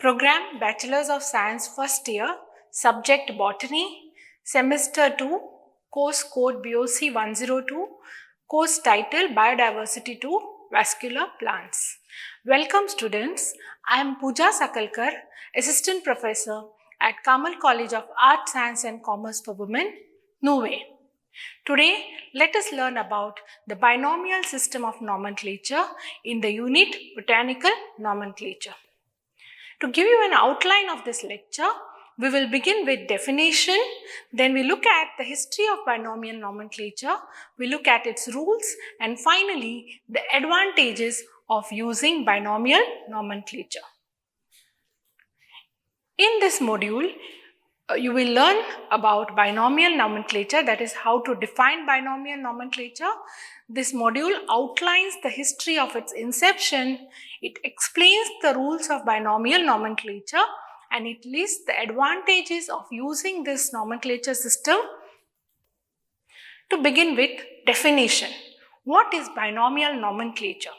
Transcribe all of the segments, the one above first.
Program Bachelors of Science first year, Subject Botany, Semester 2, Course Code BOC 102, Course Title Biodiversity 2, Vascular Plants. Welcome students, I am Pooja Sakalkar, Assistant Professor at Kamal College of Art, Science and Commerce for Women, Noe. Today, let us learn about the binomial system of nomenclature in the unit Botanical Nomenclature. To give you an outline of this lecture, we will begin with definition, then we look at the history of binomial nomenclature, we look at its rules, and finally the advantages of using binomial nomenclature. In this module, you will learn about binomial nomenclature, that is how to define binomial nomenclature. This module outlines the history of its inception, it explains the rules of binomial nomenclature, and it lists the advantages of using this nomenclature system. To begin with, definition. What is binomial nomenclature?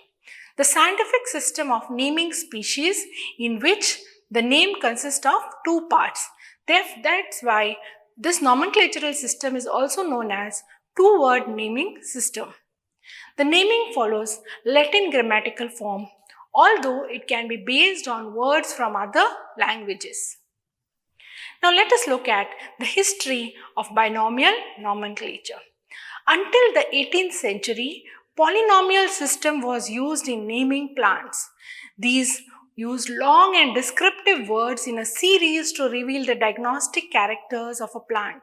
The scientific system of naming species in which the name consists of two parts. That's why this nomenclatural system is also known as two-word naming system. The naming follows Latin grammatical form, although it can be based on words from other languages. Now let us look at the history of binomial nomenclature. Until the 18th century, polynomial system was used in naming plants. These used long and descriptive words in a series to reveal the diagnostic characters of a plant.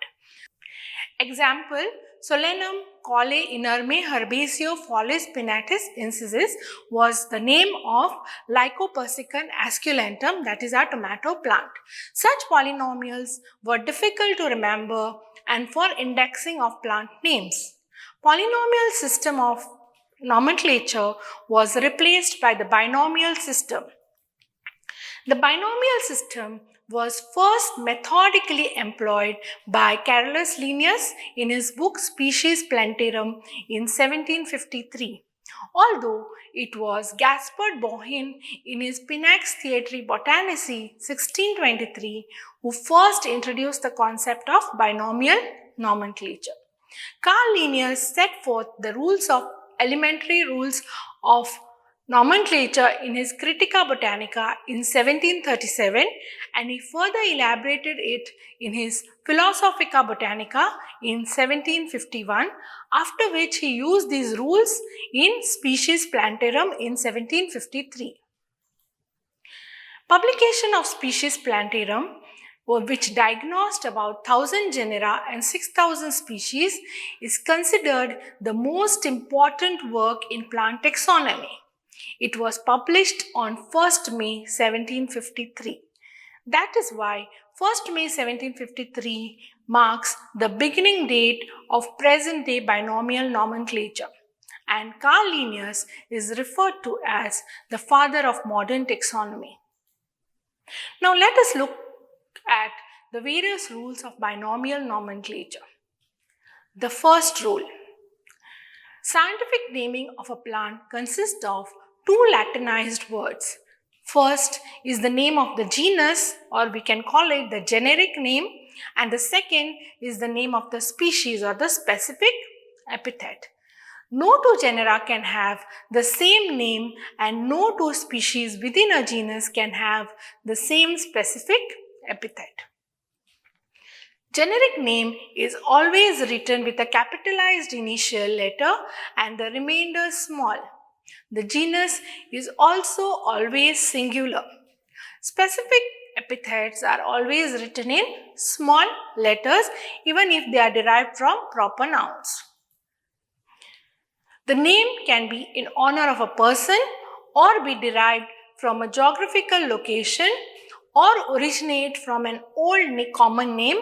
Example, Solanum caule inerme herbaceae follis pinnatis incisis was the name of Lycopersicum esculentum, that is our tomato plant. Such polynomials were difficult to remember and for indexing of plant names. Polynomial system of nomenclature was replaced by the binomial system. The binomial system was first methodically employed by Carolus Linnaeus in his book Species Plantarum in 1753. Although it was Gaspard Bohin in his Pinax Theatri Botanici 1623 who first introduced the concept of binomial nomenclature. Carl Linnaeus set forth the elementary rules of nomenclature in his Critica Botanica in 1737, and he further elaborated it in his Philosophica Botanica in 1751, after which he used these rules in Species Plantarum in 1753. Publication of Species Plantarum, which diagnosed about 1000 genera and 6000 species, is considered the most important work in plant taxonomy. It was published on 1st May 1753. That is why 1st May 1753 marks the beginning date of present-day binomial nomenclature, and Carl Linnaeus is referred to as the father of modern taxonomy. Now let us look at the various rules of binomial nomenclature. The first rule. Scientific naming of a plant consists of two Latinized words. First is the name of the genus, or we can call it the generic name, and the second is the name of the species or the specific epithet. No two genera can have the same name and no two species within a genus can have the same specific epithet. Generic name is always written with a capitalized initial letter and the remainder small. The genus is also always singular. Specific epithets are always written in small letters even if they are derived from proper nouns. The name can be in honor of a person or be derived from a geographical location or originate from an old common name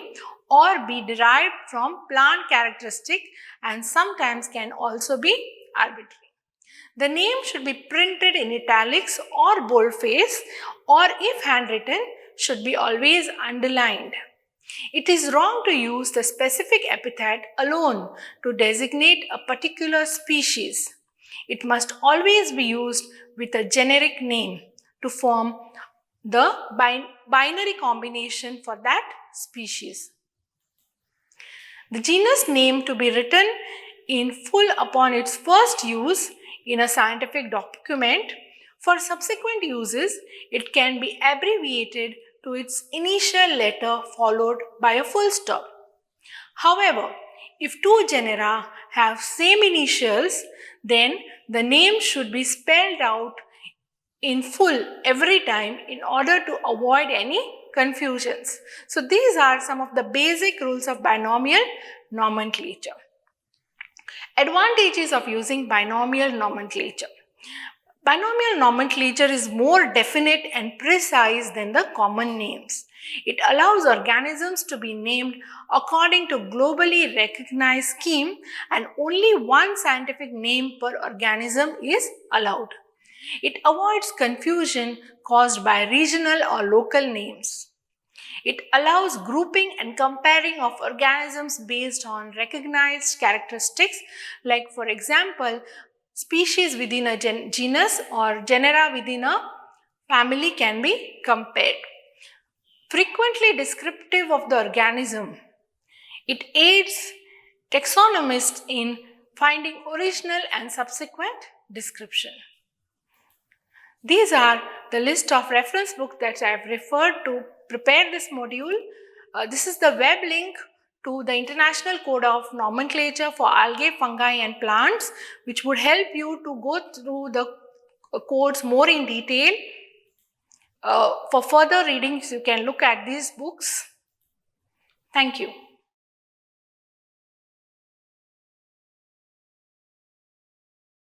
or be derived from plant characteristic and sometimes can also be arbitrary. The name should be printed in italics or boldface, or if handwritten, should be always underlined. It is wrong to use the specific epithet alone to designate a particular species. It must always be used with a generic name to form the binary combination for that species. The genus name to be written in full upon its first use in a scientific document. For subsequent uses, it can be abbreviated to its initial letter followed by a full stop. However, if two genera have same initials, then the name should be spelled out in full every time in order to avoid any confusions. So these are some of the basic rules of binomial nomenclature. Advantages of using binomial nomenclature. Binomial nomenclature is more definite and precise than the common names. It allows organisms to be named according to globally recognized scheme, and only one scientific name per organism is allowed. It avoids confusion caused by regional or local names. It allows grouping and comparing of organisms based on recognized characteristics, like for example, species within a genus or genera within a family can be compared. Frequently descriptive of the organism. It aids taxonomists in finding original and subsequent description. These are the list of reference books that I have referred to prepare this module. This is the web link to the International Code of Nomenclature for Algae, Fungi and Plants, which would help you to go through the codes more in detail. For further readings, you can look at these books. Thank you.